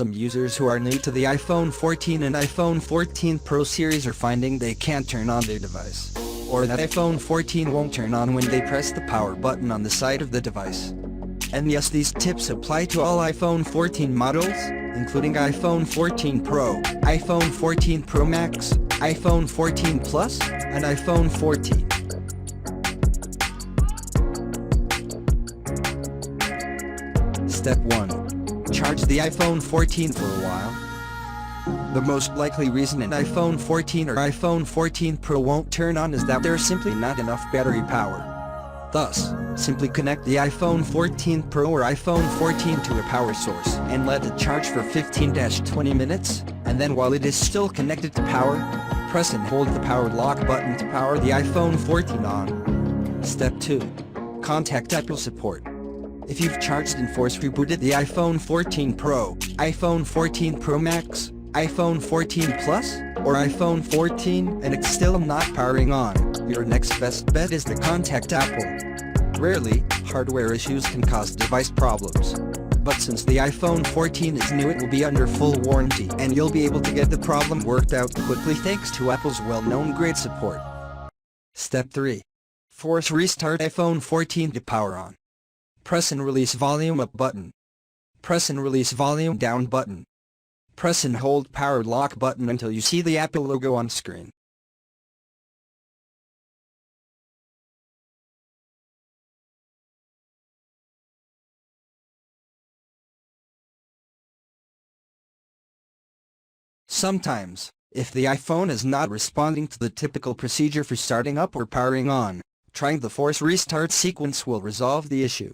Some users who are new to the iPhone 14 and iPhone 14 Pro series are finding they can't turn on their device, or that iPhone 14 won't turn on when they press the power button on the side of the device. And yes, these tips apply to all iPhone 14 models, including iPhone 14 Pro, iPhone 14 Pro Max, iPhone 14 Plus, and iPhone 14. Step 1. Charge the iPhone 14 for a while. The most likely reason an iPhone 14 or iPhone 14 Pro won't turn on is that there's simply not enough battery power. Thus, simply connect the iPhone 14 Pro or iPhone 14 to a power source and let it charge for 15-20 minutes, and then while it is still connected to power, press and hold the power lock button to power the iPhone 14 on. Step 2. Contact Apple support. If you've charged and force rebooted the iPhone 14 Pro, iPhone 14 Pro Max, iPhone 14 Plus, or iPhone 14 and it's still not powering on, your next best bet is to contact Apple. Rarely, hardware issues can cause device problems. But since the iPhone 14 is new, it will be under full warranty and you'll be able to get the problem worked out quickly thanks to Apple's well-known great support. Step 3. Force restart iPhone 14 to power on. Press and release volume up button. Press and release volume down button. Press and hold power lock button until you see the Apple logo on screen. Sometimes, if the iPhone is not responding to the typical procedure for starting up or powering on, trying the force restart sequence will resolve the issue.